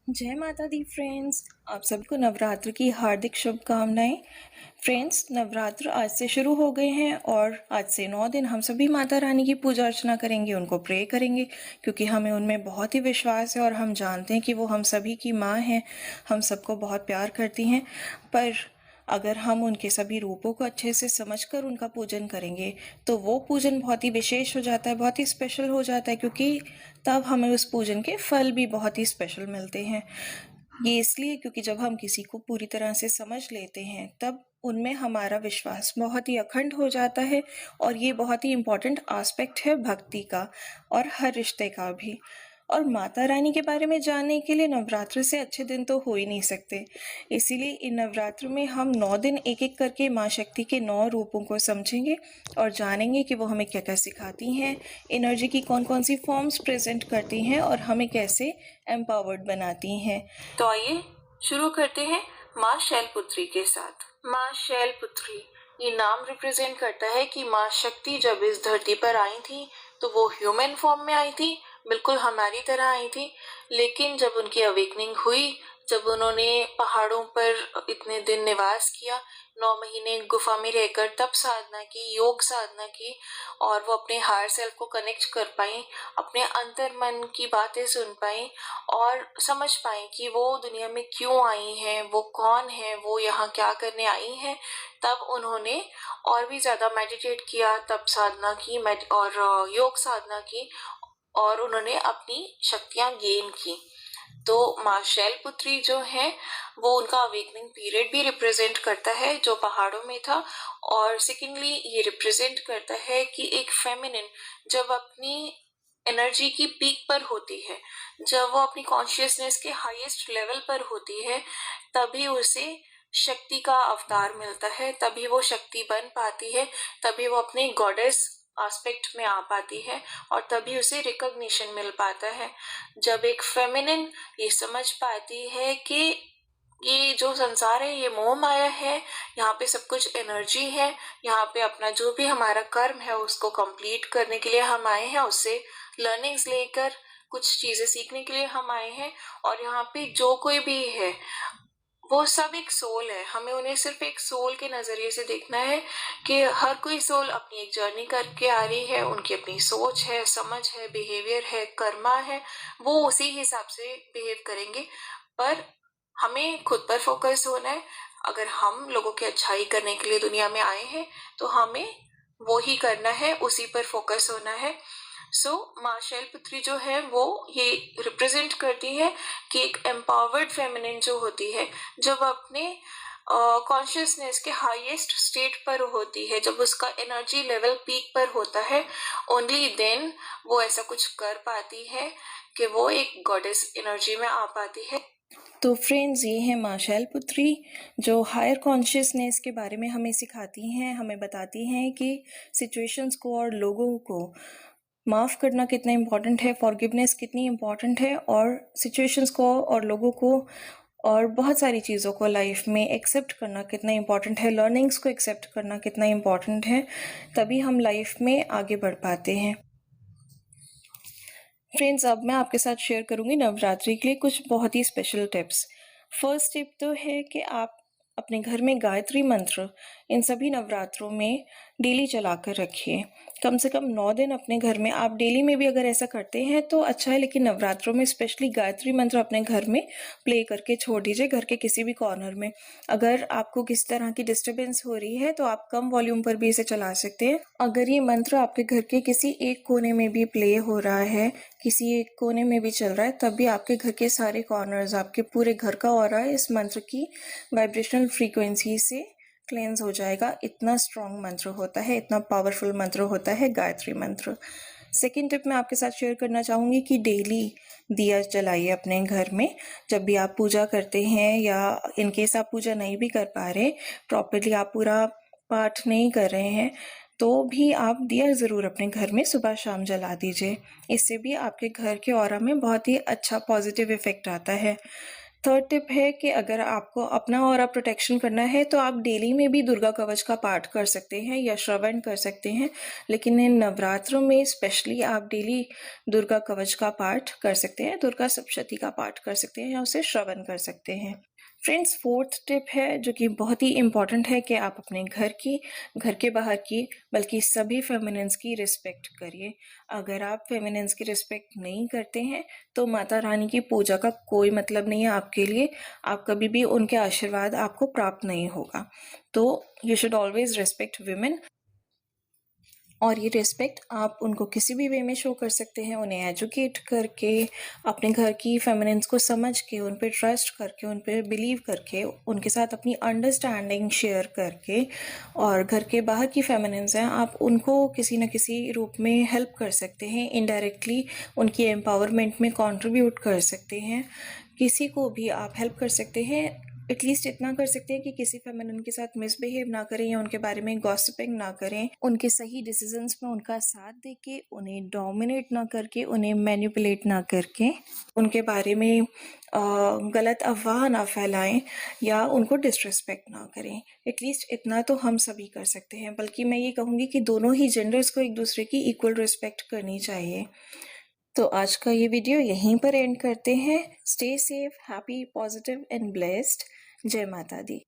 जय माता दी फ्रेंड्स। आप सबको नवरात्र की हार्दिक शुभकामनाएं। फ्रेंड्स, नवरात्र आज से शुरू हो गए हैं और आज से 9 दिन हम सभी माता रानी की पूजा अर्चना करेंगे, उनको प्रे करेंगे, क्योंकि हमें उनमें बहुत ही विश्वास है और हम जानते हैं कि वो हम सभी की माँ हैं, हम सबको बहुत प्यार करती हैं। पर अगर हम उनके सभी रूपों को अच्छे से समझकर उनका पूजन करेंगे तो वो पूजन बहुत ही विशेष हो जाता है, बहुत ही स्पेशल हो जाता है, क्योंकि तब हमें उस पूजन के फल भी बहुत ही स्पेशल मिलते हैं। ये इसलिए क्योंकि जब हम किसी को पूरी तरह से समझ लेते हैं तब उनमें हमारा विश्वास बहुत ही अखंड हो जाता है, और ये बहुत ही इम्पोर्टेंट एस्पेक्ट है भक्ति का और हर रिश्ते का भी। और माता रानी के बारे में जानने के लिए नवरात्र से अच्छे दिन तो हो ही नहीं सकते, इसीलिए इन नवरात्र में हम 9 दिन एक एक करके माँ शक्ति के 9 रूपों को समझेंगे और जानेंगे कि वो हमें क्या क्या सिखाती हैं, एनर्जी की कौन कौन सी फॉर्म्स प्रेजेंट करती हैं और हमें कैसे एम्पावर्ड बनाती हैं। तो आइए शुरू करते हैं माँ शैलपुत्री के साथ। माँ शैलपुत्री, ये नाम रिप्रेजेंट करता है कि माँ शक्ति जब इस धरती पर आई थी तो वो ह्यूमन फॉर्म में आई थी, बिल्कुल हमारी तरह आई थी। लेकिन जब उनकी अवेकनिंग हुई, जब उन्होंने पहाड़ों पर इतने दिन निवास किया, 9 महीने गुफा में रहकर तब साधना की, योग साधना की, और वो अपने हायर सेल्फ को कनेक्ट कर पाई, अपने अंतर मन की बातें सुन पाई और समझ पाई कि वो दुनिया में क्यों आई हैं, वो कौन है, वो यहाँ क्या करने आई हैं। तब उन्होंने और भी ज्यादा मेडिटेट किया, तब साधना की और योग साधना की, और उन्होंने अपनी शक्तियां गेन की। तो माँ शैलपुत्री जो है वो उनका अवेकनिंग पीरियड भी रिप्रेजेंट करता है जो पहाड़ों में था। और सेकेंडली ये रिप्रेजेंट करता है कि एक फेमिनिन जब अपनी एनर्जी की पीक पर होती है, जब वो अपनी कॉन्शियसनेस के हाईएस्ट लेवल पर होती है, तभी उसे शक्ति का अवतार मिलता है, तभी वो शक्ति बन पाती है, तभी वो अपने गॉडेस एस्पेक्ट में आ पाती है, और तभी उसे रिकॉग्निशन मिल पाता है। जब एक फेमिनिन ये समझ पाती है कि ये जो संसार है ये मोह माया है, यहाँ पे सब कुछ एनर्जी है, यहाँ पे अपना जो भी हमारा कर्म है उसको कंप्लीट करने के लिए हम आए हैं, उससे लर्निंग्स लेकर कुछ चीजें सीखने के लिए हम आए हैं। और यहाँ पे जो कोई भी है वो सब एक सोल है, हमें उन्हें सिर्फ एक सोल के नजरिए से देखना है कि हर कोई सोल अपनी एक जर्नी करके आ रही है, उनकी अपनी सोच है, समझ है, बिहेवियर है, कर्मा है, वो उसी हिसाब से बिहेव करेंगे। पर हमें खुद पर फोकस होना है। अगर हम लोगों की अच्छाई करने के लिए दुनिया में आए हैं तो हमें वो ही करना है, उसी पर फोकस होना है। माँ शैलपुत्री जो है वो ये रिप्रेजेंट करती है कि एक एम्पावर्ड फेमिनिन जो होती है, जब अपने कॉन्शियसनेस के हाईएस्ट स्टेट पर होती है, जब उसका एनर्जी लेवल पीक पर होता है, ओनली देन वो ऐसा कुछ कर पाती है कि वो एक गॉडेस एनर्जी में आ पाती है। तो फ्रेंड्स, ये है माँ शैलपुत्री जो हायर कॉन्शियसनेस के बारे में हमें सिखाती हैं, हमें बताती हैं कि सिचुएशंस को और लोगों को माफ़ करना कितना इम्पोर्टेंट है, फॉरगिवनेस कितनी इम्पोर्टेंट है, और सिचुएशंस को और लोगों को और बहुत सारी चीज़ों को लाइफ में एक्सेप्ट करना कितना इम्पोर्टेंट है, लर्निंग्स को एक्सेप्ट करना कितना इम्पोर्टेंट है, तभी हम लाइफ में आगे बढ़ पाते हैं। फ्रेंड्स, अब मैं आपके साथ शेयर करूंगी नवरात्रि के लिए कुछ बहुत ही स्पेशल टिप्स। फर्स्ट टिप तो है कि आप अपने घर में गायत्री मंत्र इन सभी नवरात्रों में डेली चला कर रखिए। कम से कम 9 दिन अपने घर में, आप डेली में भी अगर ऐसा करते हैं तो अच्छा है, लेकिन नवरात्रों में स्पेशली गायत्री मंत्र अपने घर में प्ले करके छोड़ दीजिए, घर के किसी भी कॉर्नर में। अगर आपको किसी तरह की डिस्टर्बेंस हो रही है तो आप कम वॉल्यूम पर भी इसे चला सकते हैं। अगर ये मंत्र आपके घर के किसी एक कोने में भी प्ले हो रहा है, किसी एक कोने में भी चल रहा है, तब भी आपके घर के सारे कॉर्नर्स, आपके पूरे घर का ऑरा इस मंत्र की वाइब्रेशनल फ्रीक्वेंसी से क्लेंस हो जाएगा। इतना स्ट्रॉन्ग मंत्र होता है, इतना पावरफुल मंत्र होता है गायत्री मंत्र। सेकेंड टिप मैं आपके साथ शेयर करना चाहूँगी कि डेली दिया जलाइए अपने घर में। जब भी आप पूजा करते हैं, या इनकेस आप पूजा नहीं भी कर पा रहे प्रॉपरली, आप पूरा पाठ नहीं कर रहे हैं, तो भी आप दिया ज़रूर अपने घर में सुबह शाम जला दीजिए। इससे भी आपके घर के ऑरा में बहुत ही अच्छा पॉजिटिव इफेक्ट आता है। थर्ड टिप है कि अगर आपको अपना ऑरा प्रोटेक्शन करना है तो आप डेली में भी दुर्गा कवच का पाठ कर सकते हैं या श्रवण कर सकते हैं, लेकिन इन नवरात्रों में स्पेशली आप डेली दुर्गा कवच का पाठ कर सकते हैं, दुर्गा सप्तशती का पाठ कर सकते हैं या उसे श्रवण कर सकते हैं। फ्रेंड्स, फोर्थ टिप है जो कि बहुत ही इम्पॉर्टेंट है कि आप अपने घर के बाहर की, बल्कि सभी फेमिनिन्स की रिस्पेक्ट करिए। अगर आप फेमिनिन्स की रिस्पेक्ट नहीं करते हैं तो माता रानी की पूजा का कोई मतलब नहीं है आपके लिए, आप कभी भी उनके आशीर्वाद आपको प्राप्त नहीं होगा। तो you should always respect women, और ये रिस्पेक्ट आप उनको किसी भी वे में शो कर सकते हैं, उन्हें एजुकेट करके, अपने घर की फेमिनिन्स को समझ के, उन पे ट्रस्ट करके, उन पे बिलीव करके, उनके साथ अपनी अंडरस्टैंडिंग शेयर करके, और घर के बाहर की फेमिनिन्स हैं आप उनको किसी न किसी रूप में हेल्प कर सकते हैं, इनडायरेक्टली उनकी एम्पावरमेंट में कंट्रीब्यूट कर सकते हैं। किसी को भी आप हेल्प कर सकते हैं, एटलीस्ट इतना कर सकते हैं कि किसी फेमिनिन के साथ मिसबिहेव ना करें या उनके बारे में गॉसिपिंग ना करें, उनके सही डिसीजंस में उनका साथ देके, उन्हें डोमिनेट ना करके, उन्हें मैनिपुलेट ना करके, उनके बारे में गलत अफवाह ना फैलाएं या उनको डिसरिस्पेक्ट ना करें। एटलीस्ट इतना तो हम सभी कर सकते हैं, बल्कि मैं ये कहूँगी कि दोनों ही जेंडर्स को एक दूसरे की इक्वल रिस्पेक्ट करनी चाहिए। तो आज का ये वीडियो यहीं पर एंड करते हैं। Stay safe, happy, positive and blessed. जय माता दी।